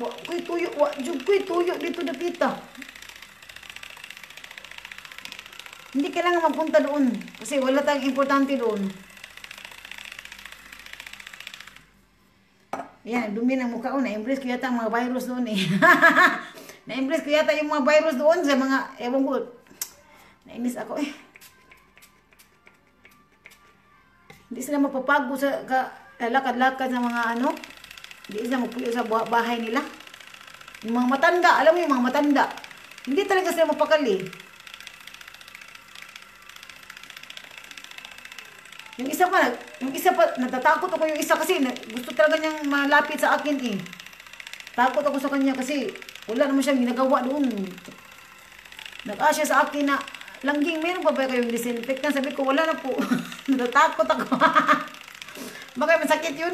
Kuy tuyo, jud kuy tuyo dito dapita. Hindi kailangan magpunta doon kasi wala tayong importante doon. Yan, dumi ng mukha ko. Na-embrace ko yata ang mga virus doon eh. Na-embrace ko yata yung mga virus doon sa mga, ewan ko. Nainis ako eh. Hindi sila mapapago sa lakad-lakad sa mga ano. Hindi sila magpuyo sa bahay nila. Yung mga matanda, alam mo yung mga matanda. Hindi talaga sila mapakali. Yung isa pa, natatakot ako yung isa kasi gusto talaga niyang malapit sa akin eh. Takot ako sa kanya kasi wala naman siyang ginagawa doon. Nag-asya sa akin na, Langging, meron pa ba kayong disinfectant? Sabi ko, wala na po. Natatakot ako. Baka masakit yun.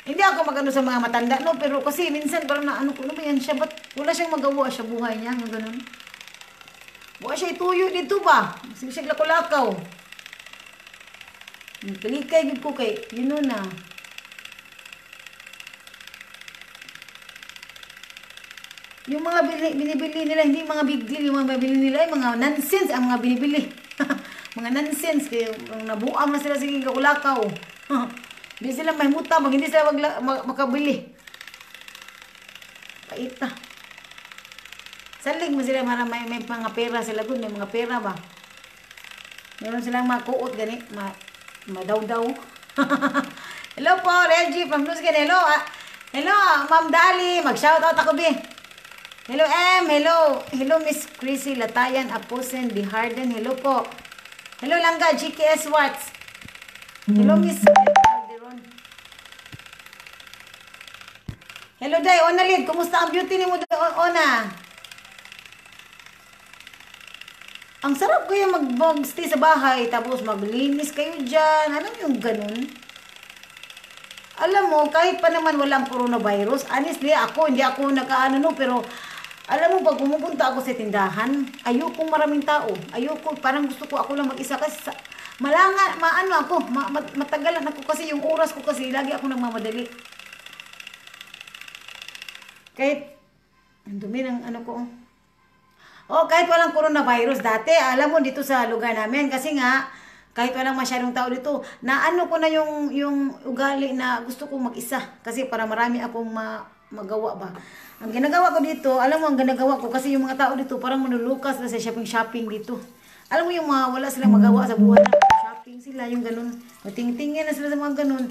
Hindi ako magano sa mga matanda, no? Pero kasi minsan parang na ano ko, ano ba yan siya? Ba't wala siyang magawa sa buhay niya? Ganun. Wala siya ituyo dito ba? Sige siya lako-lakaw. Kalikay ko kay, yun na. Yung mga binibili nila, hindi mga big deal, yung mga binibili nila, yung mga nonsense ang mga binibili. Mga nonsense, kaya nabuang na sila sige kakulakaw. Hindi sila may muta, hindi sila makabili. Paita. Salig mo sila, may mga pera sila doon, may mga pera ba? Meron silang makuot, gani, madaw-daw. Hello po, Reggie from Nuskin. Hello, hello, Ma'am Dali. Mag-shoutout ako, be. Hello, M. Hello. Hello, Miss Chrissy Latayan Aposen Di Harden. Hello po. Hello, Langga. GKS Watts. Hello, Miss Calderon. Hello, Day. Ona Lid. Kumusta ang beauty ni mo, Ona? Ang sarap kaya mag-stay sa bahay, tapos maglinis kayo dyan. Alam yung ganun? Alam mo, kahit pa naman walang coronavirus, honestly, hindi ako nakaano no, pero alam mo, pag pumupunta ako sa tindahan, ayokong maraming tao. Ayoko, parang gusto ko ako lang mag-isa kasi matagalan ako kasi yung oras ko kasi, lagi ako nagmamadali. Kahit, ang dumi ng ano ko, kahit walang coronavirus dati, alam mo dito sa lugar namin kasi nga kahit walang masyadong tao dito, naano ko na yung ugali na gusto kong mag-isa kasi para marami akong magawa ba. Ang ginagawa ko dito, alam mo ang ginagawa ko kasi yung mga tao dito parang manulukas na sa shopping dito. Alam mo yung mga wala silang magawa sa buhay na shopping sila, yung ganun. Matingtingin na sila sa mga ganun.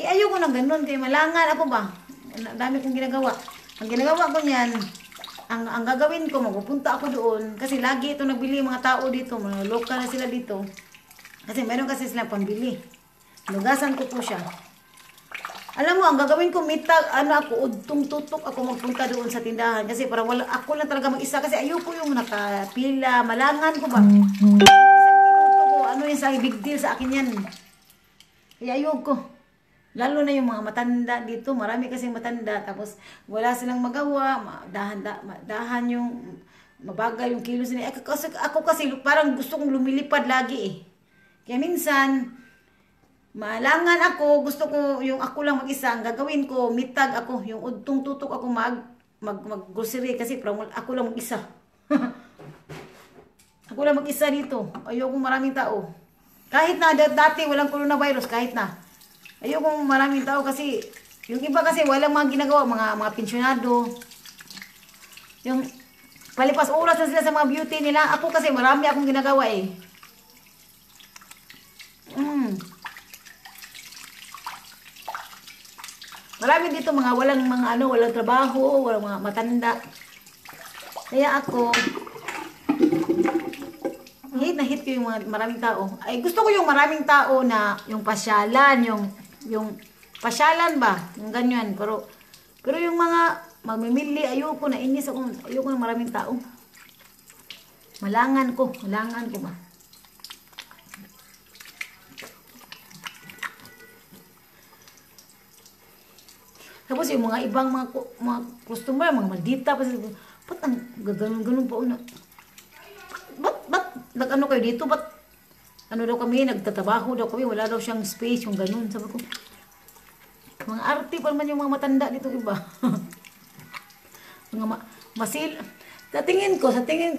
Ayoko ng ganun, kaya malangan ako ba. Dami kong ginagawa. Ang ginagawa ko niyan, ang gagawin ko, magpupunta ako doon. Kasi lagi ito nagbili mga tao dito. Mga local na sila dito. Kasi meron kasi silang pambili. Lugasan ko po siya. Alam mo, ang gagawin ko, udtong tutok ako magpunta doon sa tindahan. Kasi parang ako lang talaga mag-isa. Kasi ayoko yung nakapila, malangan ko ba. Isang minuto ko, yung sa big deal sa akin yan. Kaya ayoko. Lalo na yung mga matanda dito, marami kasing matanda, tapos wala silang magawa, dahan yung, mabagal yung kilos nila. Ako kasi parang gusto kong lumilipad lagi eh. Kaya minsan, malangan ako, gusto ko yung ako lang mag-isa, ang gagawin ko, mitag ako, yung udtong tutok ako mag-grocery kasi parang ako lang mag-isa. Ako lang mag-isa dito, ayokong maraming tao. Kahit na dati walang coronavirus, kahit na. Ayokong maraming tao kasi yung iba kasi walang mga ginagawa, mga pensyonado. Yung palipas oras na sila sa mga beauty nila. Ako kasi marami akong ginagawa eh. Marami dito mga walang trabaho, walang mga matanda. Kaya ako hit na hit ko yung maraming tao. Ay gusto ko yung maraming tao na yung pasyalan, yung pasyalan ba? Yung ganyan. Pero yung mga magmimili, ayoko na inis ako. Ayoko ng maraming tao. Malangan ko ba? Tapos yung mga ibang mga customer, mga maldita pa sila. Ba't ang ganun pa una? Ba't nag-ano kayo dito? Ba't ano daw kami, nagtatrabaho daw kami, wala daw siyang space, yung ganun. Sabi ko, Mga arte pa naman yung mga matanda dito iba. Mga masil. Sa tingin ko, sa tingin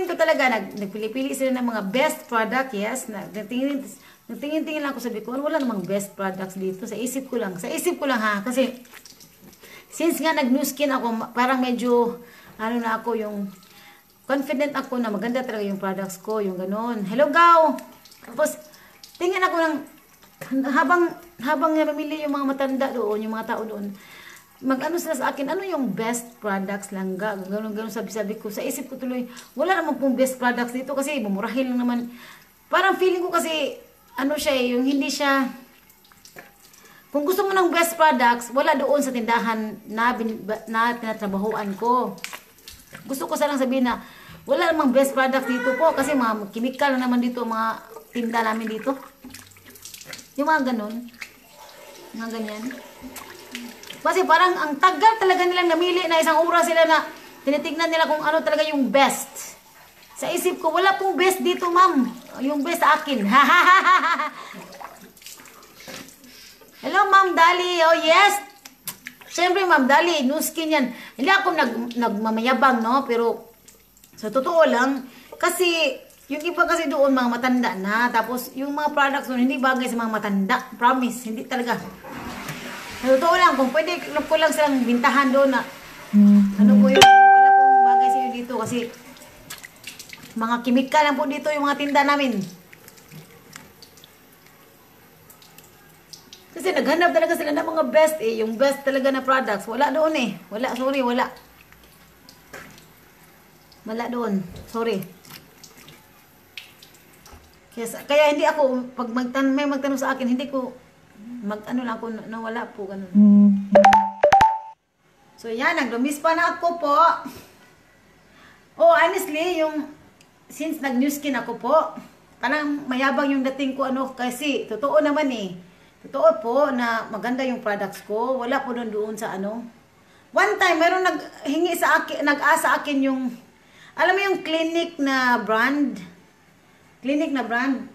ko talaga, nagpili-pili sila ng mga best product, yes. Nagtingin-tingin lang ako, sabi ko, wala namang best products dito. Sa isip ko lang ha. Kasi, since nga nag-new skin ako, parang medyo, ano na ako, yung, confident ako na maganda talaga yung products ko, yung ganun. Hello, Gao! Tapos, tingin ako ng, habang namimili yung mga matanda doon, yung mga tao doon, mag-ano sila sa akin, ano yung best products lang ga? Ganun sabi ko. Sa isip ko tuloy, wala naman pong best products dito kasi bumurahin lang naman. Parang feeling ko kasi, ano siya yung hindi siya, kung gusto mo ng best products, wala doon sa tindahan na tinatrabahoan ko. Gusto ko sanang sabihin na, wala namang best products dito po kasi mga chemical na naman dito, mga tinda namin dito. Yung mga ganun. Mga ganyan. Kasi parang ang tagal talaga nilang namili na isang oras sila na tinitignan nila kung ano talaga yung best. Sa isip ko, wala pong best dito, ma'am. Yung best sa akin. Hello, Ma'am Dali. Oh, yes. Siyempre, Ma'am Dali, new skin yan. Hindi ako nagmamayabang, no? Pero, sa totoo lang, kasi, yung iba kasi doon, mga matanda na. Tapos, yung mga products doon, hindi bagay sa mga matanda. Promise, hindi talaga. Totoo lang, kung pwede ko lang silang bintahan doon na ano po yung wala pong bagay sa iyo dito kasi mga kimikal lang po dito yung mga tinda namin. Kasi naghanap talaga sila ng mga best yung best talaga na products. Wala doon Wala, sorry, wala. Wala doon, sorry. Kaya hindi ako, pag may magtanong sa akin, hindi ko ano lang ako, nawala po, ganun. So, yan, naglumis pa na ako po. Oh, honestly, since nag-new skin ako po, parang mayabang yung dating ko, kasi, totoo naman Totoo po na maganda yung products ko. Wala po doon sa One time, mayroon naghingi sa akin, nag-asa akin yung, alam mo yung Clinique na brand? Clinique na brand.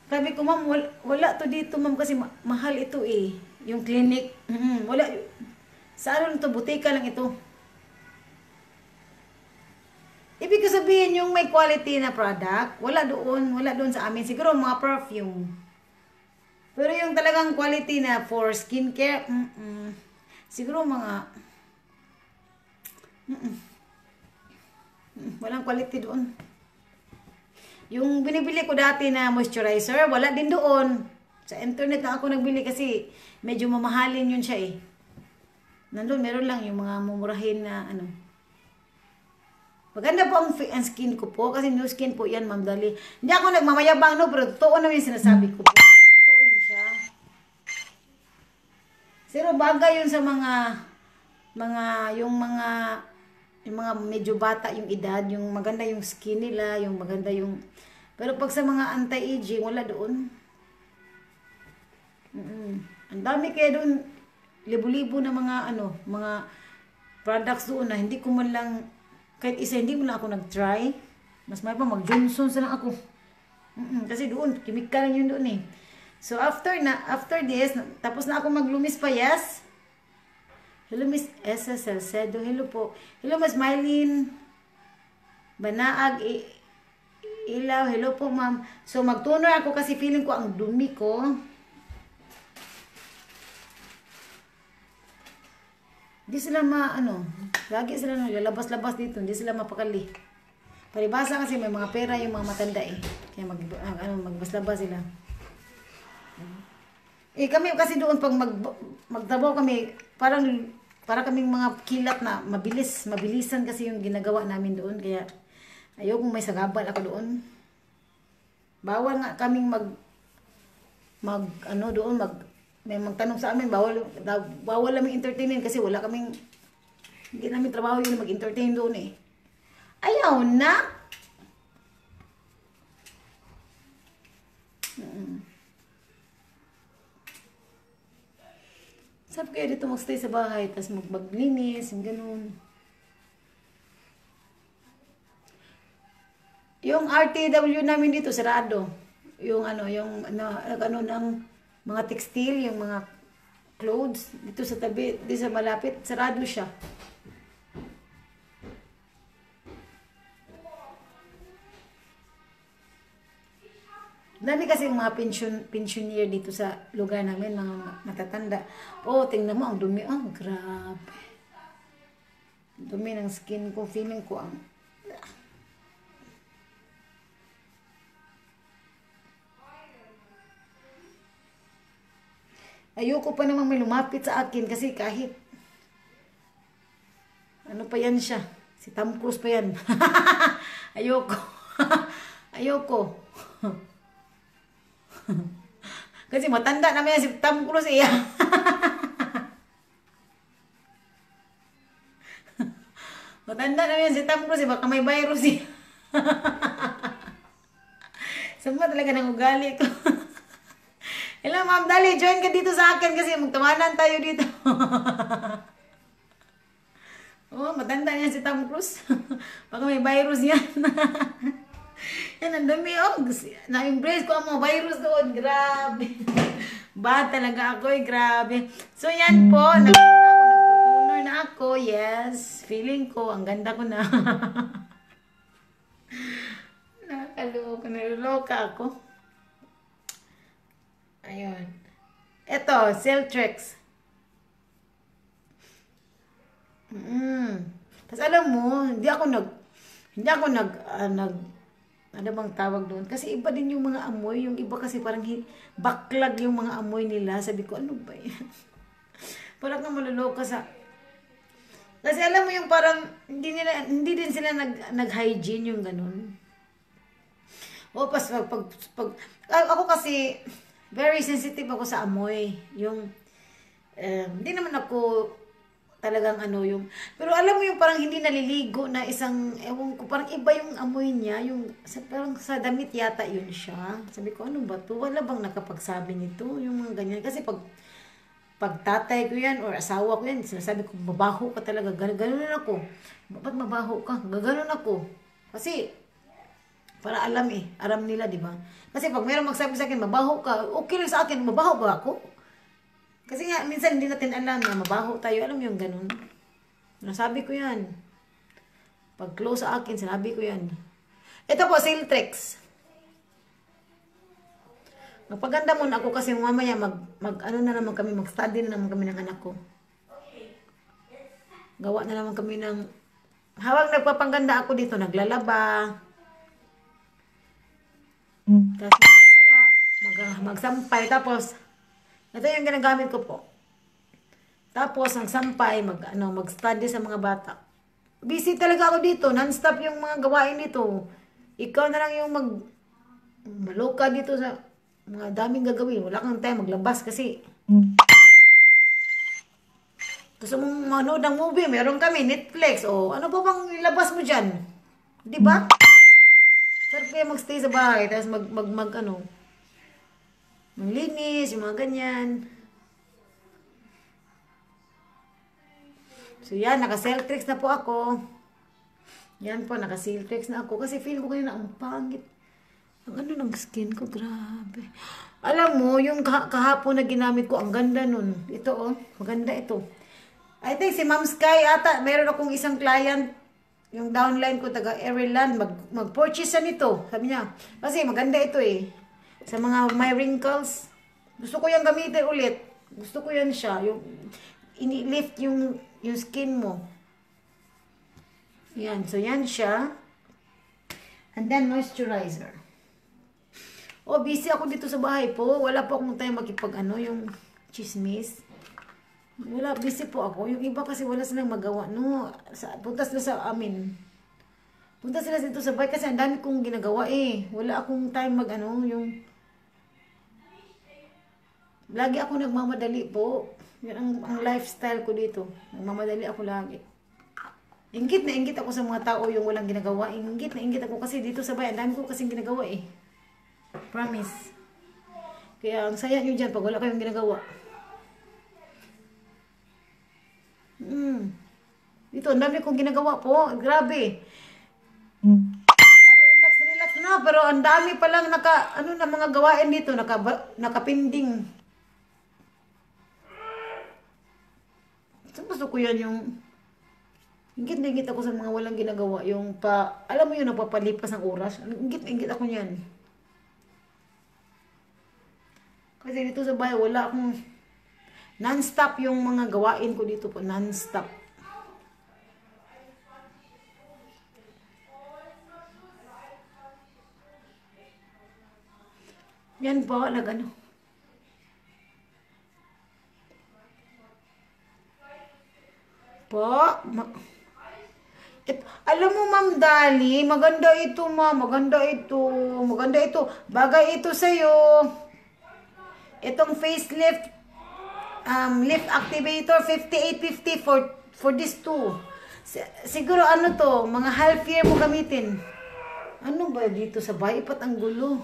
Sabi ko, ma'am, wala to dito, ma'am, kasi mahal ito Yung Clinique. Wala. Sa to, butika lang ito. Ibig ko sabihin, yung may quality na product, wala doon sa amin. Siguro mga perfume. Pero yung talagang quality na for skincare, siguro mga, walang quality doon. Yung binibili ko dati na moisturizer, wala din doon. Sa internet na ako nagbili kasi medyo mamahalin yun siya Nandun, meron lang yung mga mumurahin na Maganda po ang skin ko po kasi new skin po yan, Ma'am Dali. Hindi ako nagmamayabang, pero totoo naman yung sinasabi ko po. Totoo yun siya. Pero bagay yun sa yung mga medyo bata yung edad, yung maganda yung skin nila, yung maganda yung pero pag sa mga anti-aging, wala doon. Ang dami kaya doon, libo-libo na mga products doon na hindi ko man lang, kahit isa hindi mo lang ako nag-try. Mas may pa, mag-Johnson lang ako. Kasi doon, chemical yun doon So after this, tapos na ako maglumis pa, yes. Hello, Miss S.S. Salcedo. Hello po. Hello, Miss Mylene Banaag. Ilaw. Hello po, ma'am. So, mag-toner ako kasi feeling ko ang dumi ko. Hindi sila lagi sila lalabas-labas dito. Hindi sila mapakali. Paribasa kasi may mga pera yung mga matanda Kaya magbas-labas sila. Kami kasi doon pag magtrabaho kami, para kaming mga kilat na mabilisan kasi yung ginagawa namin doon. Kaya ayaw kung may sagabal ako doon. Bawal nga kaming may magtanong sa amin, bawal namin entertainment kasi wala kaming, hindi namin trabaho yun mag-entertain doon Ayaw na! Sabi kayo dito magstay sa bahay, tapos maglinis, yung ganun. Yung RTW namin dito, sarado. Yung mga textile, yung mga clothes dito sa tabi, dito sa malapit, sarado siya. Dami kasi mga pensioner dito sa lugar namin, mga matatanda. Oh, tingnan mo, ang dumi. Oh, grabe. Dumi ng skin ko. Feeling ko ang... Ayoko pa naman may lumapit sa akin kasi kahit... Ano pa yan siya? Si Tom Cruise pa yan. Ayoko. Ayoko. Kasi matanda naman yan si Tom Cruise eh. Matanda naman yan si Tom Cruise eh. Baka may virus eh. Sama talaga ng ugali ko. Hello ma'am, dali, join ka dito sa akin kasi magtamanan tayo dito. Oh, matanda yan si Tom Cruise. Baka may virus yan. Yan, ang dami, oh. Na-embrace ko ang mga virus doon. Grabe. Bad talaga ako, grabe. So, yan po. Nagtutunar na ako. Yes. Feeling ko, ang ganda ko na. Nakakaloka. Naluloka ako. Ayun. Ito, Celtrex. Tapos alam mo, hindi ako nag ano bang tawag doon? Kasi iba din yung mga amoy. Yung iba kasi parang backlog yung mga amoy nila. Sabi ko, ano ba yan? Parang kang maluloka sa... Kasi alam mo yung parang, hindi din sila nag-hygiene yung ganun. O, ako kasi, very sensitive ako sa amoy. Yung, hindi naman ako talagang ano yung, pero alam mo yung parang hindi naliligo na isang, ewan ko, parang iba yung amoy niya, yung, parang sa damit yata yun siya. Sabi ko, ano ba to? Wala bang nakapagsabi nito? Yung mga ganyan. Kasi pag tatay ko yan, or asawa ko yan, sinasabi ko, mabaho ka talaga. Gano'n ako. Ba't mabaho ka? Gano'n ako. Kasi, para alam nila, di ba? Kasi pag mayroong magsabi sa akin, mabaho ka, okay lang sa akin, mabaho ba ako? Kasi nga, minsan hindi natin alam na mabaho tayo. Alam mo yung ganun. Nasabi ko yan. Pag close sa akin, sinabi ko yan. Ito po, Celtrex. Magpaganda muna ako kasi mamaya ano na naman kami, mag-study na naman kami ng anak ko. Gawa na naman kami ng... Hawag nagpapangganda ako dito, naglalaba. Tapos mamaya, magsampay. Tapos... Ito yung ginagamit ko po. Tapos, ang sampay, mag-study sa mga bata. Busy talaga ako dito. Non-stop yung mga gawain dito. Ikaw na lang yung maluka dito sa mga daming gagawin. Wala kang time maglabas kasi. Gusto mong manood ng movie, meron kami, Netflix. O, ano pa bang ilabas mo dyan? Di ba? Sarap kaya magstay sa bahay. Tapos maglinis, yung mga ganyan. So yan, naka-Celtrex na po ako. Yan po, naka-Celtrex na ako. Kasi feel ko kanina, ang pangit. Ang ano ng skin ko, grabe. Alam mo, yung kahapon na ginamit ko, ang ganda nun. Ito oh, maganda ito. I think si Ma'am Sky ata, meron akong isang client, yung downline ko, taga Everland, mag-purchase siya nito. Sabi niya, kasi maganda ito eh. Sa mga may wrinkles, gusto ko yung gamitin ulit. Gusto ko yan siya. Yung ini-lift yung skin mo. Yan. So, yan siya. And then, moisturizer. Oh, busy ako dito sa bahay po. Wala po akong time yung chismis. Wala, busy po ako. Yung iba kasi wala silang magawa. No, punta sila sa amin. Punta sila dito sa bahay kasi ang dami kong ginagawa eh. Wala akong time yung... Lagi ako nagmamadali po. Yan ang lifestyle ko dito. Nagmamadali ako lagi. Ingit na ingit ako sa mga tao yung walang ginagawa. Ingit na ingit ako kasi dito sa bayan. Dami ko kasing ginagawa eh. Promise. Kaya ang saya nyo dyan pag wala kayong ginagawa. Dito, ang dami kong ginagawa po. Grabe. Relax na. Pero ang dami palang mga gawain dito. Nakapinding. gusto ko yan yung ingit ako sa mga walang ginagawa. Yung alam mo yun, napapalipas ang oras. Ingit ako niyan. Kasi dito sa bahay, wala akong non-stop yung mga gawain ko dito po. Non-stop. Yan po, ano. Alam mo, Ma'am Dali, maganda ito, Ma'am. Maganda ito. Maganda ito. Bagay ito sa'yo. Itong facelift lift activator 5850 for this two. Siguro ano to, mga half year mo gamitin. Ano ba dito sa bayipat ang gulo?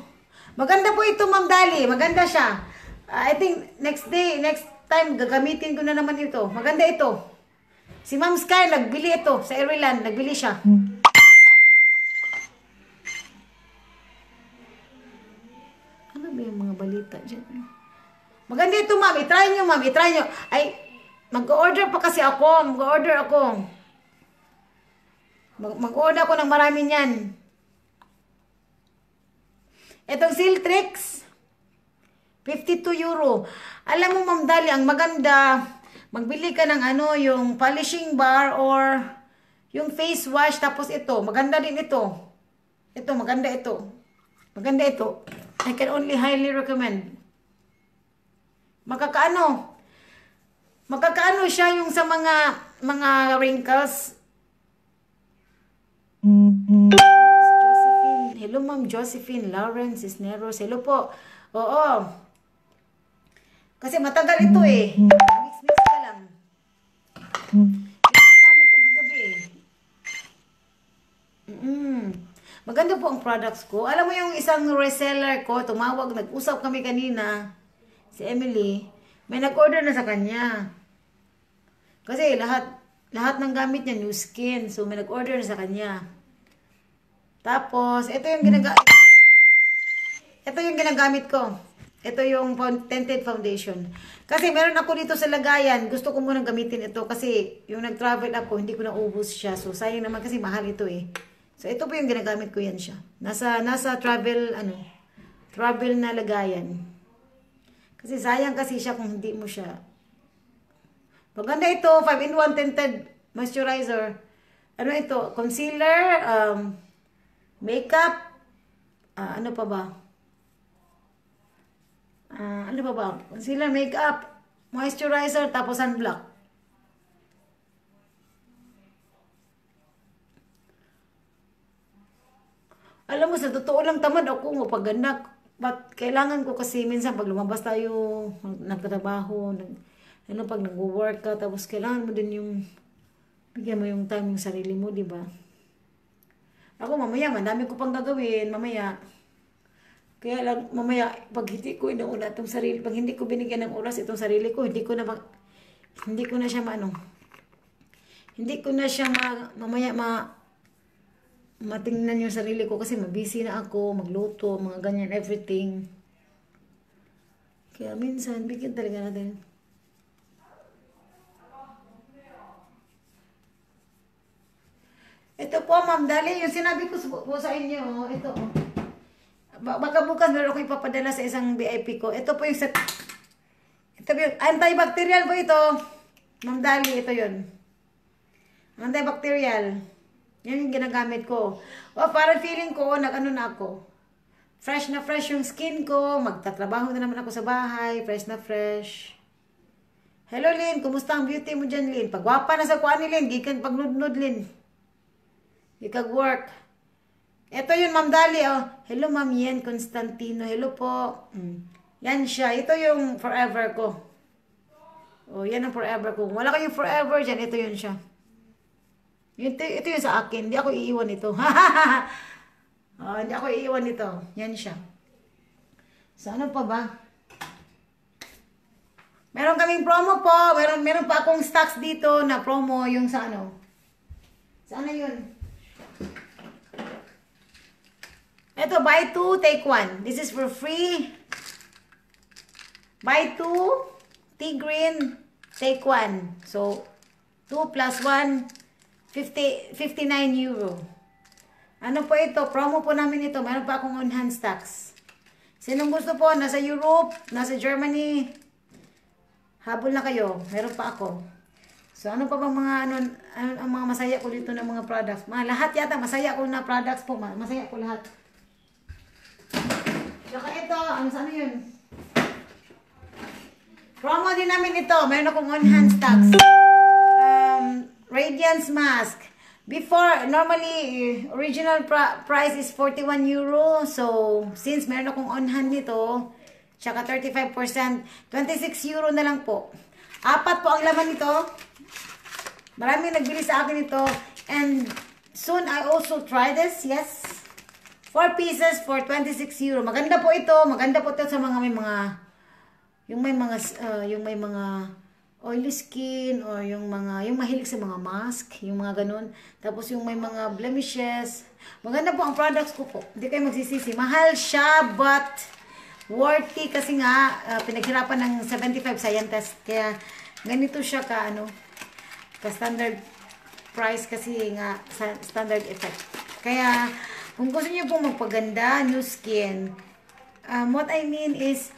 Maganda po ito, Ma'am Dali. Maganda siya. I think next time gagamitin ko na naman ito. Maganda ito. Si Ma'am Sky, nagbili ito sa Ireland. Nagbili siya. Ano ba yung mga balita dyan? Maganda ito, Ma'am. I-try nyo, Ma'am. I-try nyo. Ay, mag-order pa kasi ako. Mag-order ako. Mag-order ako ng marami niyan. Itong Siltrix, 52 euro. Alam mo, Ma'am Dali, ang maganda, magbili ka ng ano, yung polishing bar or yung face wash. Tapos ito, maganda din ito. Ito, maganda ito. Maganda ito. I can only highly recommend. Makakaano siya yung sa mga wrinkles. Josephine. Hello, Ma'am Josephine Lawrence Cisneros. Hello po. Oo. Kasi matagal ito eh. Mix ka lang. Ito namin ito gagabi eh. Maganda po ang products ko. Alam mo yung isang reseller ko, tumawag, nag-usap kami kanina, si Emily, may nag-order na sa kanya. Kasi lahat ng gamit niya, new skin. So, may nag-order na sa kanya. Tapos, ito yung ginagamit ko. Ito yung tinted foundation. Kasi meron ako dito sa lagayan. Gusto ko munang gamitin ito kasi yung nag-travel ako, hindi ko naubos siya. So, sayang naman kasi mahal ito eh. So, ito po yung ginagamit ko, yan siya. Nasa travel na lagayan. Kasi sayang kasi siya kung hindi mo siya. Maganda ito, 5-in-1 tinted moisturizer. Ano ito? Concealer, makeup, ano pa ba? Concealer, makeup, moisturizer, tapos sunblock. Alam mo, sa totoo lang tamad ako mapaganda. But kailangan ko kasi minsan pag lumabas tayo, nagtatrabaho, pag nag-work ka, tapos kailangan mo din yung, bigyan mo yung time yung sarili mo, di ba? Ako mamaya, madami ko pang gagawin, mamaya. Kaya lang, mamaya, pag hindi ko inuuna itong sarili, pag hindi ko binigyan ng oras itong sarili ko, hindi ko na siya matingnan yung sarili ko kasi mabisi na ako, magluto, mga ganyan, everything. Kaya minsan, bigyan talaga natin. Ito po, Ma'am Dali, yung sinabi ko po sa inyo, ito. Baka bukas meron ako ipapadala sa isang VIP ko. Ito po yung antibacterial po ito. Ma'am Dali, ito yun. Antibacterial. Yan yung ginagamit ko. Parang feeling ko, nag-ano na ako. Fresh na fresh yung skin ko. Magtatrabaho na naman ako sa bahay. Fresh na fresh. Hello, Lynn. Kumusta ang beauty mo dyan, Lynn? Pagwapa na sa kuha ni Lynn. Gikan pagnudnud, Lynn. Ikag-work. Ito yun, Ma'am Dali. Hello, Ma'am Yen Constantino. Hello po. Yan siya. Ito yung forever ko. Yan ang forever ko. Kung wala kayong forever dyan, ito yun siya. Ito yung sa akin. Hindi ako iiwan ito. Hindi ako iiwan ito. Yan siya. So, ano pa ba? Meron kaming promo po. Meron pa akong stocks dito na promo. Yung sa ano. Sana yun. Ito, buy 2, take 1. This is for free. Buy 2, tea green, take 1. So, 2 plus 1, 59 euro. Ano po ito? Promo po namin ito. Meron pa akong on-hand stocks. Sinong gusto po? Nasa Europe, nasa Germany, habol na kayo. Meron pa ako. So, ano pa bang mga, ang mga masaya ko dito ng mga products? Mga lahat yata, masaya ko na products po. Masaya ko lahat. Saka ito, ano yun? Promo din namin ito. Meron akong on-hand stocks. Radiance mask. Before, normally, original price is 41 euro. So, since meron akong on-hand nito, tsaka 35%, 26 euro na lang po. 4 po ang laman nito. Maraming nagbili sa akin ito. And soon, I also try this. Yes. 4 pieces for 26 euro. Maganda po ito. Maganda po ito sa mga may mga, yung may mga oily skin or yung mahilig sa mga mask, yung mga ganun. Tapos yung may mga blemishes. Maganda po ang products ko po. Hindi kayo magsisisi. Mahal siya, but worthy kasi nga, pinaghirapan ng 75 scientist. Kaya ganito siya ka standard price kasi nga standard effect. Kaya kung gusto niyo pong magpaganda, new skin, what I mean is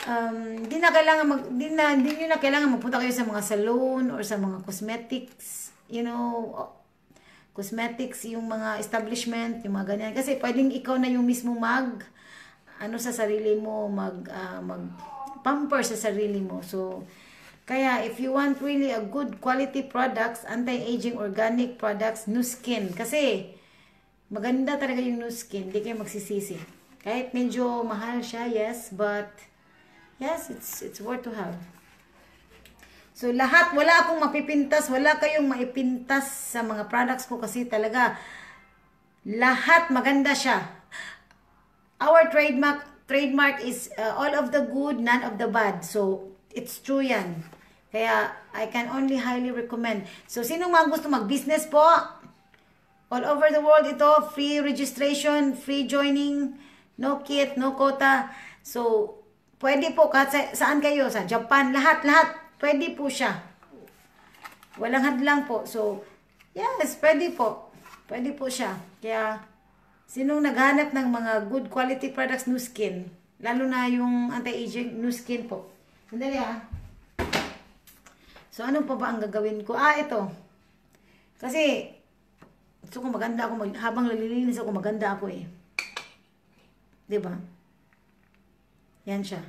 hindi niyo na kailangan magpunta kayo sa mga salon or sa mga cosmetics, cosmetics, yung mga establishment, yung mga ganyan. Kasi pwedeng ikaw na yung mismo sa sarili mo, mag pamper sa sarili mo. So, kaya if you want really a good quality products, anti-aging organic products, new skin. Kasi maganda talaga yung new skin. Hindi kayo magsisisi. Kahit medyo mahal siya, yes, but yes, it's worth to have. So lahat, wala akong mapipintas, wala kayong maipintas sa mga products ko kasi talaga lahat maganda siya. Our trademark is all of the good, none of the bad. So it's true yan. Kaya, I can only highly recommend. So, sinong mga gusto mag-business po? All over the world ito, free registration, free joining, no kit, no quota. So, pwede po kahit saan kayo, sa Japan, lahat, pwede po siya. Walang hadlang po. So, yes, pwede po. Pwede po siya. Kaya, sinong naghanap ng mga good quality products, new skin, lalo na yung anti-aging new skin po. Sandali So, ano pa ba ang gagawin ko? Ito. Kasi, gusto ko maganda ako. Habang nalilinis ako, maganda ako eh. Diba? Yan siya.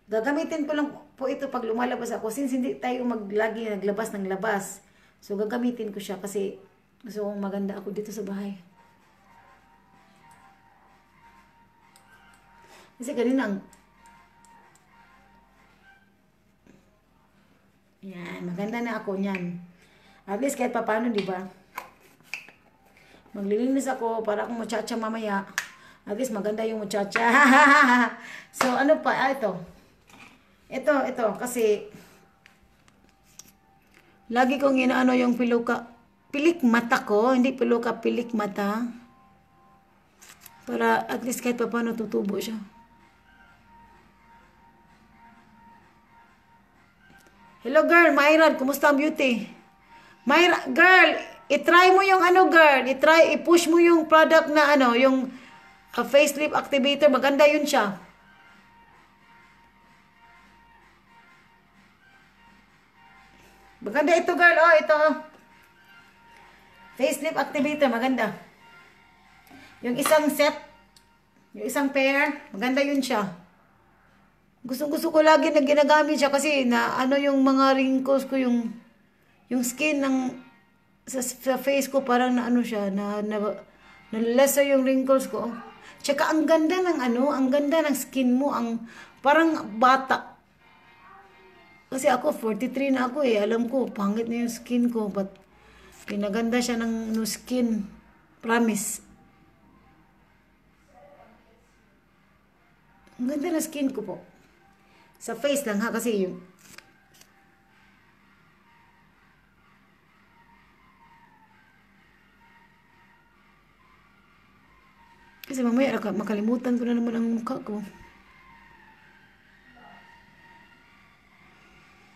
Gagamitin ko lang po ito pag lumalabas ako. Since hindi tayo lagi naglabas ng labas. So, gagamitin ko siya kasi gusto kong maganda ako dito sa bahay. Kasi kanina yan, maganda na ako niyan. At least kahit paano, di ba? Maglilinis ako para akong muchacha mamaya. At least maganda yung muchacha. So, ano pa? Ito. Ito. Kasi, lagi kong inaano yung pilik mata ko. Hindi piluka, pilik mata. Para at least kahit paano tutubo siya. Hello girl, Myra, kumusta ang beauty? Myra, girl, i-try mo yung girl, i-push mo yung product na yung face lip activator, maganda yun siya. Maganda ito girl, ito. Face lip activator, maganda. Yung isang set, yung isang pair, maganda yun siya. Gusto ko lagi na ginagamit siya kasi yung mga wrinkles ko, yung skin sa face ko parang siya, lesser yung wrinkles ko. Tsaka ang ganda ng skin mo, parang bata. Kasi ako, 43 na ako eh. Alam ko, pangit na yung skin ko, but pinaganda siya ng new skin. Promise. Ang ganda na skin ko po. Sa face lang kasi yung kasi mamaya makalimutan ko na naman ang mukha ko.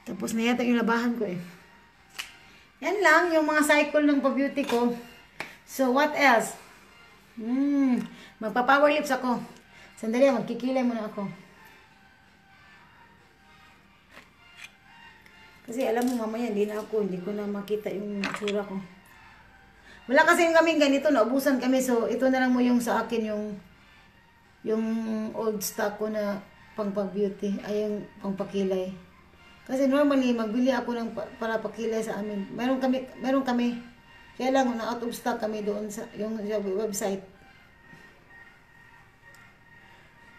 Tapos na yata yung labahan ko eh. Yan lang yung mga cycle ng pa-beauty ko. So, what else? Magpa-power lips ako. Sandali, magkikilay muna ako. Kasi alam mo, mamaya hindi ko na makita yung tsura ko. Wala kasi kaming ganito, naubusan kami. So, ito na lang mo yung sa akin, yung old stock ko na pang-beauty, ay yung pang-pakilay. Kasi normally, magbili ako ng para pakilay sa amin. Meron kami. Kaya lang, na out of stock kami doon sa website.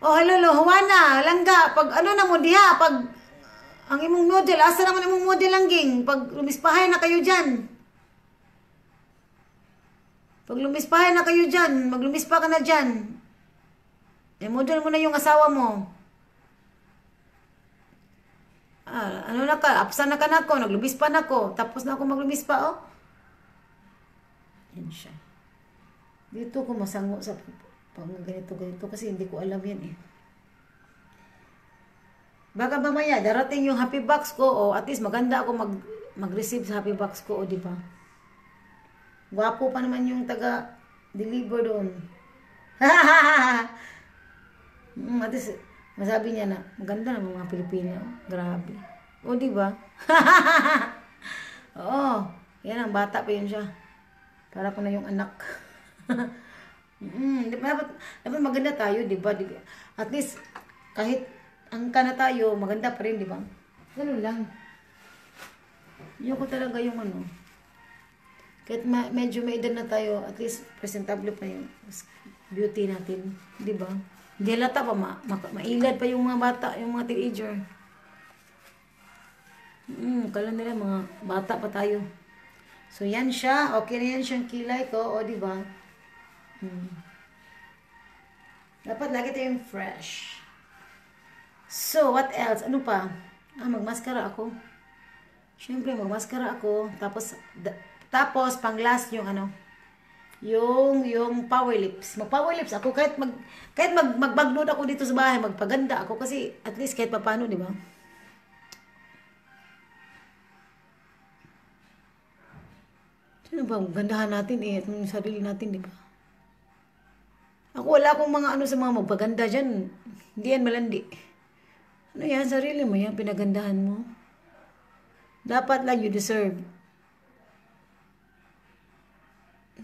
Oh, hello, Juana, langga, pag ano na mo diha, pag ang imong model, asa naman imong model langging, pag lumispahay na kayo dyan. Pag lumispahay na kayo dyan, maglumispa ka na dyan. Model mo na yung asawa mo. Ano na ka, apsa na ka na ko, naglumispa na ko, tapos na ako maglumispa, oh. Yan siya. Dito ko masango sa pang ganito, kasi hindi ko alam yan eh. Baka mamaya, darating yung happy box ko, o at least maganda ako mag-receive sa happy box ko, o di ba? Gwapo pa naman yung taga-deliver doon. At least, masabi niya na, maganda na mga Pilipino. Grabe. O, di ba? Oo. Yan ang bata pa yun siya. Para ko na yung anak. Dapat maganda tayo, di ba? At least, kahit angka na tayo, maganda pa rin, di ba? Ganun lang. Yun ko talaga yung ano. Kahit medyo may edad na tayo, at least presentable pa yung beauty natin. Di ba? Hindi halata pa, mailad pa yung mga bata, yung mga teenager. Kala nila mga bata pa tayo. So, yan siya. Okay na yan siyang kilay ko. O, di ba? Dapat lagi tayong fresh. So, what else? Ano pa? Magmaskara ako. Siyempre, magmaskara ako. Tapos pang last yung ano, yung power lips. Mag-power lips ako. Kahit mag-bagnod ako dito sa bahay, magpaganda ako. Kasi, at least, kahit papano, di ba? Ano ba, gandahan natin itong sarili natin, di ba? Ako wala akong mga ano sa mga magpaganda dyan. Hindi yan malandi. Ano yan, sarili mo yan, pinagandahan mo. Dapat lang you deserve.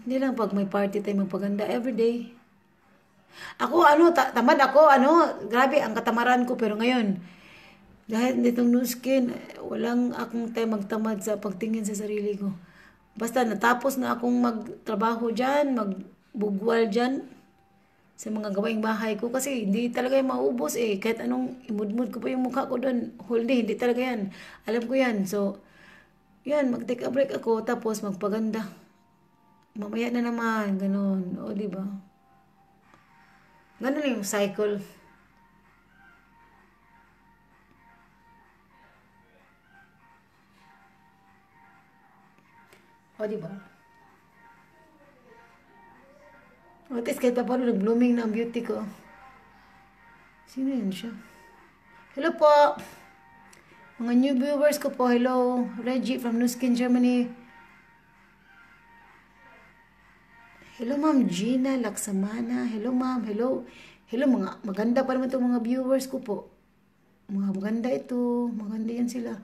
Hindi lang pag may party tayo magpaganda everyday. Ako, tamad ako, grabe ang katamaran ko, pero ngayon, dahil nitong new skin, walang akong tayo magtamad sa pagtingin sa sarili ko. Basta natapos na akong magtrabaho dyan, magbugwal dyan sa mga gawaing bahay ko kasi hindi talaga yung maubos eh. Kahit anong imudmud ko pa yung mukha ko doon, whole day, hindi talaga yan. Alam ko yan. So, yan, mag-take a break ako tapos magpaganda. Mamaya na naman, ganun. O, diba? Ganun yung cycle. O, diba? O, at least kahit pa paano nag-blooming na ang beauty ko. Sino yun siya? Hello po! Mga new viewers ko po. Hello, Reggie from Nuskin, Germany. Hello, Ma'am Gina Laksamana. Hello, Ma'am. Hello. Hello, mga maganda pa naman itong mga viewers ko po. Mga maganda ito. Maganda yan sila.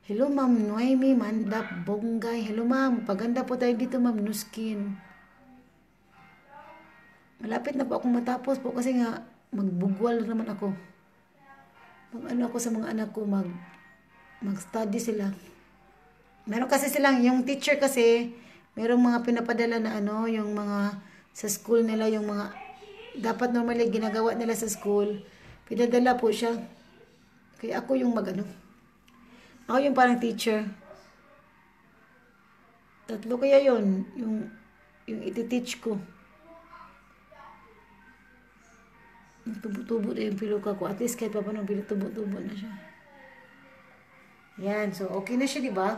Hello, Ma'am Noemi Mandap Bonggay. Hello, Ma'am. Paganda po tayo dito, Ma'am Nuskin. Malapit na po akong matapos po kasi nga magbugwal naman ako. Ako sa mga anak ko, mag-study sila. Meron kasi silang, yung teacher kasi, merong mga pinapadala na yung mga sa school nila, yung mga dapat normally ginagawa nila sa school, pinadala po siya. Kaya ako yung ako yung parang teacher. 3 kaya yun, yung iti-teach ko. Tubo-tubo na yung piluka ko. At least kahit pa paano tubo-tubo na siya. Yan. So, okay na siya, di ba?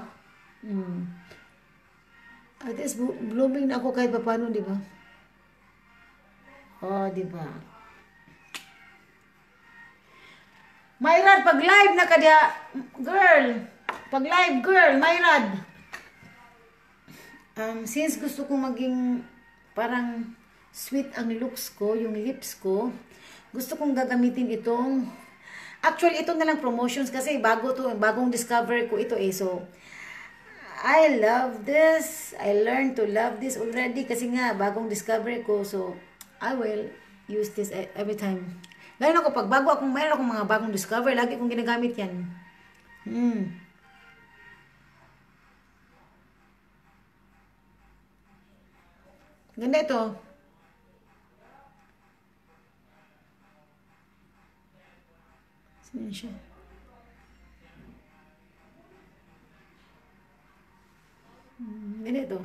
At least blooming na ako kahit pa paano, di ba? Oh, di ba? Mayrad, pag live na ka dia, girl. Pag live, girl, Mayrad. Since gusto kong maging parang sweet ang looks ko, yung lips ko, gusto kong gagamitin itong, actually ito na lang promotions kasi bago to, bagong discover ko ito eh. So, I love this. I learned to love this already kasi nga bagong discover ko. So, I will use this every time. Lalo ako pag mayroon akong mga bagong discover, lagi kong ginagamit yan. Ganda ito. Saan siya? Ganda ito.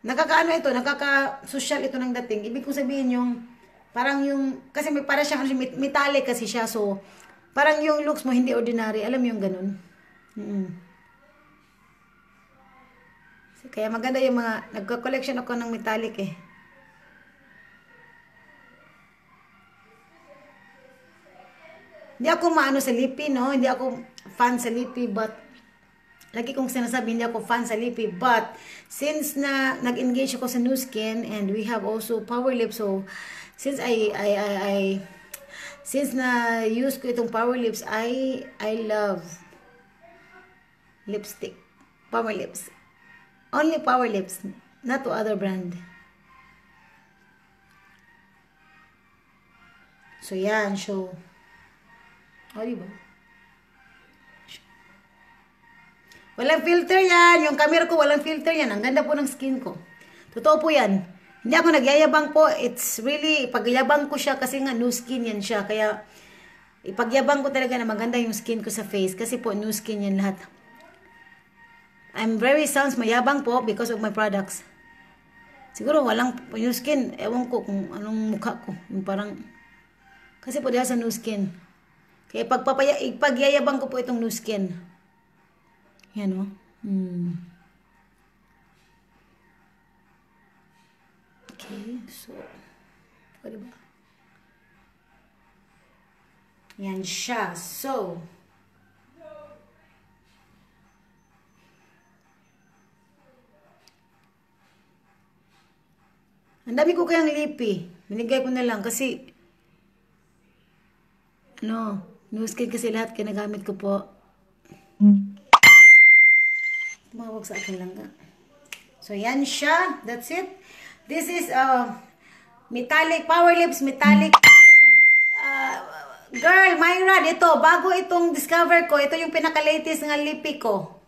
Nakakaano ito, nakaka-social ito ng dating. Ibig ko sabihin yung, parang yung, kasi may para siyang metallic kasi siya. So, parang yung looks mo hindi ordinary. Alam mo yung ganun. So, kaya maganda yung mga, nagka-collection ako ng metallic eh. Hindi ako maano sa lipi, no? Hindi ako fan sa lipi, but lagi kong sinasabi, hindi ako fan sa lipi. But, since na nag-engage ako sa Nu Skin, and we have also Power Lips, so, since since na use ko itong Power Lips, I love lipstick. Power Lips. Only Power Lips, not to other brand. So, yan. So, diba? Walang filter yan. Yung camera ko, walang filter yan. Ang ganda po ng skin ko. Totoo po yan. Hindi ako nagyayabang po. It's really, ipagyabang ko siya kasi nga Nu Skin yan siya. Kaya, ipagyabang ko talaga na maganda yung skin ko sa face. Kasi po, Nu Skin yan lahat. I'm very sounds mayabang po because of my products. Siguro walang Nu Skin. Ewan ko kung anong mukha ko. Yung parang, kasi po dahil sa Nu Skin. Kaya ipagyayabang ko po itong Nu Skin. Yan o. Okay, so, diba? Yan siya. So, ang dami ko kayang lipi. Binigay ko na lang kasi, Nu Skin kasi lahat kinagamit ko po. Tumawag sa akin lang nga. So, yan siya. That's it. This is metallic, Power Lips metallic. Girl, Myra, ito, bago itong discover ko, ito yung pinaka-latest nga lipi ko.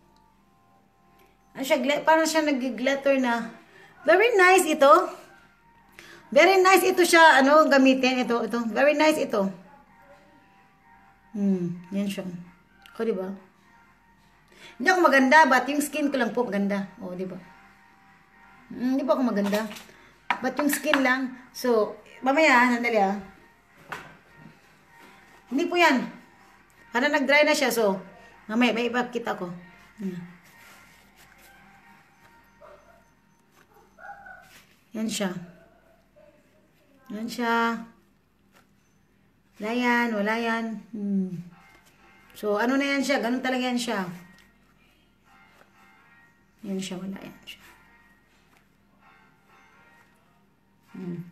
Parang siya nag-glitter na. Very nice ito. Very nice ito siya, gamitin. Ito. Very nice ito. Yan siya. O, diba? Hindi ako maganda, but yung skin ko lang po maganda. O, diba? Hindi pa ako maganda. But yung skin lang. So, mamaya, sandali ah. Hindi po yan. Para nag-dry na siya, so, mamaya, may ipakita ko. Yan siya. Yan siya. Wala yan, wala yan. So, ano na yan siya? Ganun talaga yan siya. Yan siya, wala yan siya.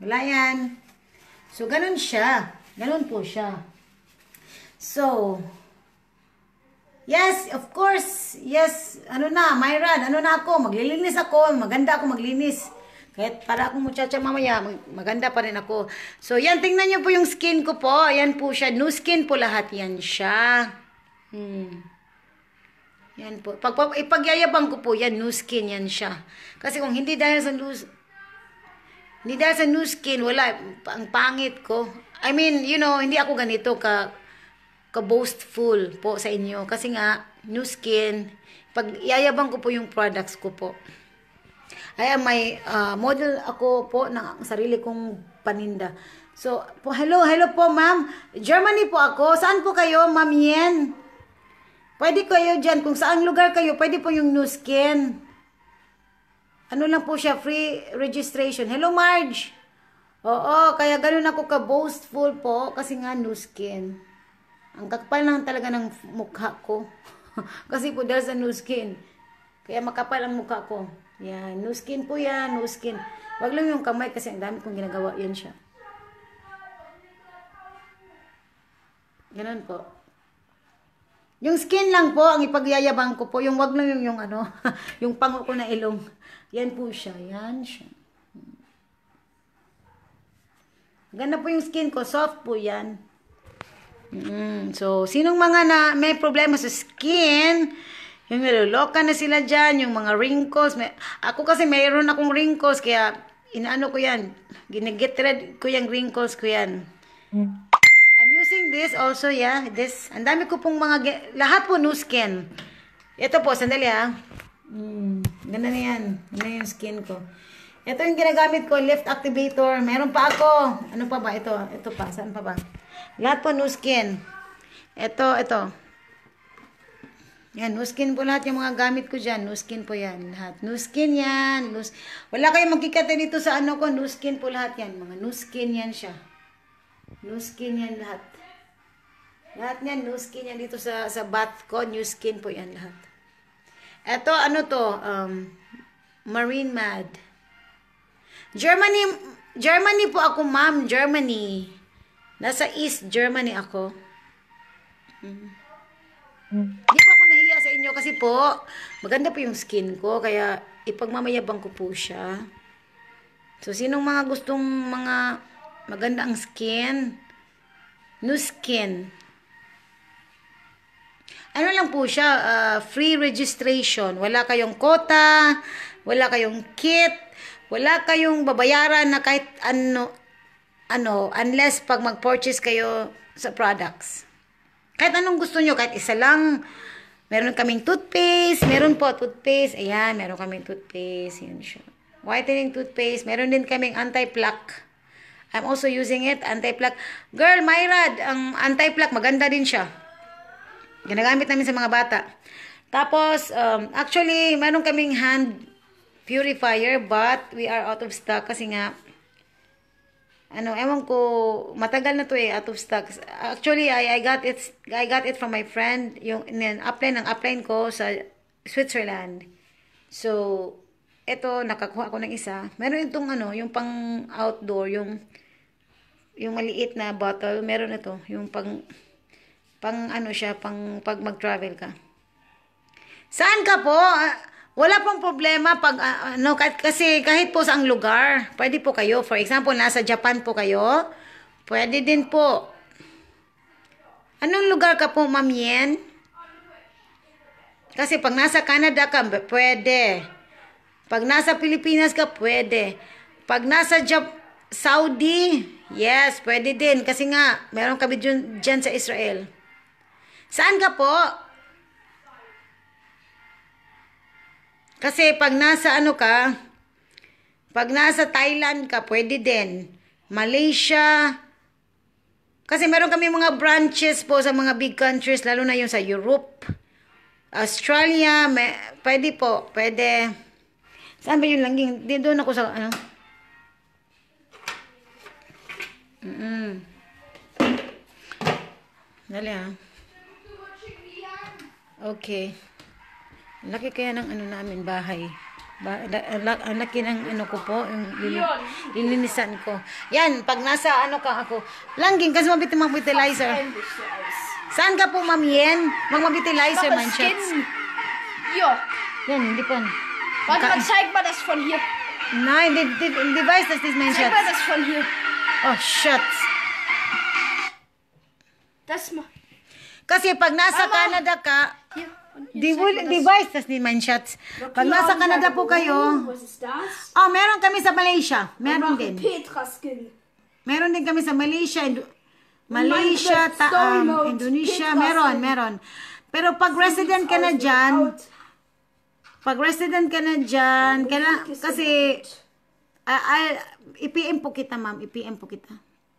Wala yan. So, ganun siya. Ganun po siya. So, yes, of course, yes, Myra, ako, maglilinis ako, maganda ako maglinis. Kahit para akong muchacha mamaya, maganda pa rin ako. So, yan, tingnan nyo po yung skin ko po. Yan po siya. Nu Skin po lahat yan siya. Yan po. Ipagyayabang ko po, yan, Nu Skin yan siya. Kasi kung hindi dahil sa Nu Skin, wala, ang pangit ko. I mean, hindi ako ganito ka-boastful po sa inyo. Kasi nga, Nu Skin, yayabang ko po yung products ko po. Ay, may model ako po ng sarili kong paninda. So, hello po ma'am. Germany po ako. Saan po kayo, ma'am Yen? Pwede kayo dyan. Kung saan lugar kayo, pwede po yung Nu Skin. Ano lang po siya, free registration. Hello, Marge. Oo, kaya ganun ako ka-boastful po kasi nga Nu Skin. Ang kakapal lang talaga ng mukha ko. Kasi po dahil sa no skin. Kaya makapal ang mukha ko. Yan, no skin po yan, no skin. Wag lang yung kamay kasi ang dami kong ginagawa. Yan siya. Ganun po. Yung skin lang po, ang ipagyayabang ko po. Yung wag lang yung ano, yung pango ko na ilong. Yan po siya. Yan siya. Ganda po yung skin ko. Soft po yan. So, sinong mga na may problema sa skin, yung niloloka na sila dyan, yung mga wrinkles. Ako kasi mayroon akong wrinkles, kaya inaano ko yan. Gine-get rid ko yung wrinkles ko yan. I'm using this also, yeah. This. Ang dami ko pong mga, lahat po no skin. Ito po, sandali ha. Ganda na yan. Ganda yung skin ko. Ito yung ginagamit ko, lift activator. Meron pa ako. Ano pa ba? Ito pa. Saan pa ba? Lahat po no skin. Ito. Yan, no skin po lahat yung mga gamit ko dyan. No skin po yan. Lahat. No skin yan. Wala kayong magkikita dito sa ano ko. No skin po lahat yan. Mga no skin yan siya. No skin yan lahat. Lahat yan, no skin yan dito sa bath ko. No skin po yan lahat. Ito, ano to? Marine Mad. Germany po ako, ma'am. Germany. Nasa East Germany ako. Hindi po ako nahiya sa inyo kasi po, maganda po yung skin ko, kaya ipagmamayabang ko po siya. So, sinong mga gustong mga maganda ang skin? No skin. Ano lang po siya, free registration. Wala kayong quota, wala kayong kit, wala kayong babayaran na kahit unless pag mag-purchase kayo sa products. Kahit anong gusto nyo, kahit isa lang. Meron kaming toothpaste. Meron po toothpaste. Ayan, meron kaming toothpaste. Yan siya. Whitening toothpaste. Meron din kaming anti-plaque. I'm also using it, anti-plaque. Girl, Myrad, ang anti-plaque, maganda din siya. Ginagamit namin sa mga bata. Tapos, actually, meron kaming hand purifier, but we are out of stock kasi nga, ewan ko, matagal na to out of stock. Actually, I got it from my friend, yung upline ko sa Switzerland. So, eto, nakakuha ko ng isa. Meron itong yung pang outdoor, yung maliit na bottle, meron ito, yung pang pag mag-travel ka. Saan ka po? Wala pong problema pag kasi kahit po sa ang lugar, pwede po kayo. For example, nasa Japan po kayo, pwede din po. Anong lugar ka po, Ma'am Yen? Kasi pag nasa Canada ka, pwede. Pag nasa Pilipinas ka, pwede. Pag nasa Saudi, yes, pwede din. Kasi nga, meron kami dyan sa Israel. Saan ka po? Kasi pag nasa pag nasa Thailand ka, pwede din. Malaysia. Kasi meron kami mga branches po sa mga big countries, lalo na yung sa Europe. Australia, pwede po, pwede. Saan ba yung langging? Doon ako sa, Dali Okay. Laki kaya ng namin, bahay. Ang laki ng ko po, yung lilinisan ko. Yan, pag nasa ka ako. Langging, kasi mabitilizer. Saan ka po, Ma'am Yen? Mabitilizer, man shots. Yan, hindi pa. Warte mal, zeig mal das von hier. Nein, die weiß, dass das mein Zeig Schatz. mal das von hier. Oh, Schatz. Das mal. Kasi pag nasa Canada ka, Hier. die weiß, dass die mein Schatz. Pag nasa Canada po kayo, Was ist das? meron kami sa Malaysia. Meron din. Petra Skin. Meron din kami sa Malaysia, Minecraft Story Mode, Indonesia, Petra meron. Pero pag resident ka na dyan, kasi, i-PM po kita, ma'am, i-PM po kita.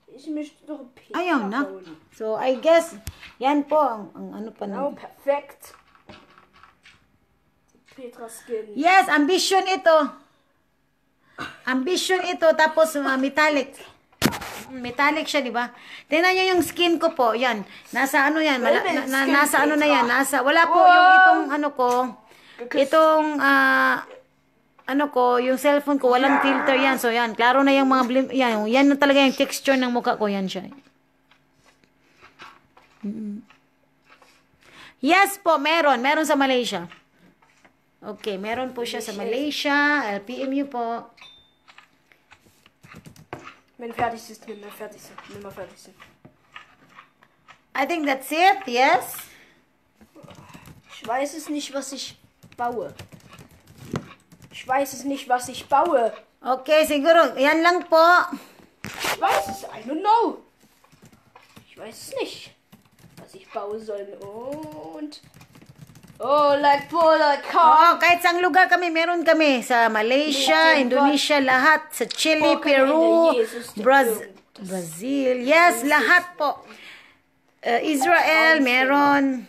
Ich möchte doch Petra Ayaw na. bauen. So, I guess, yan po, ang ano pa na. Genau, perfekt. Petra Skin. Yes, ambition ito. Tapos metallic. Metallic siya, di ba? Tingnan nyo yung skin ko po. Yan. Nasa ano yan? Nasa ano na yan? Wala po yung itong ano ko. Itong, ano ko, yung cellphone ko, walang filter yan. So, yan. Klaro na yung mga, yan na talaga yung texture ng mukha ko. Yan siya. Yes po, meron. Meron sa Malaysia. Okay, meron po siya sa Malaysia. LPMU po. Wenn fertig ist, wenn wir fertig sind. I think that's it, yes? Ich weiß es nicht, was ich baue. Ich weiß es nicht, was ich baue. Okay, siguro. Yan lang po. Ich weiß es, I don't know. Ich weiß es nicht, was ich bauen soll. Und... Oh, like Oo, kahit saang lugar kami, meron kami. Sa Malaysia, Indonesia, lahat. Sa Chile, Peru, Brazil. Yes, lahat po. Israel, meron.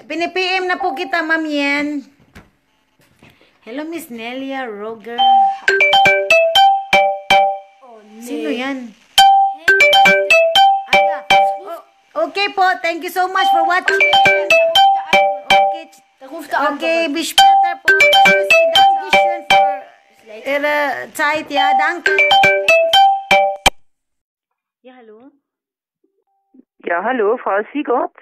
Pinipm na po kita, Ma'am Yen. Hello, Miss Nelia Roger. Sino yan? Okay po, thank you so much for watching. Okay, bis später po. Dankeschön für Ihre Zeit. Ja, danke. Ja, hallo? Ja, hallo, Frau Siegert.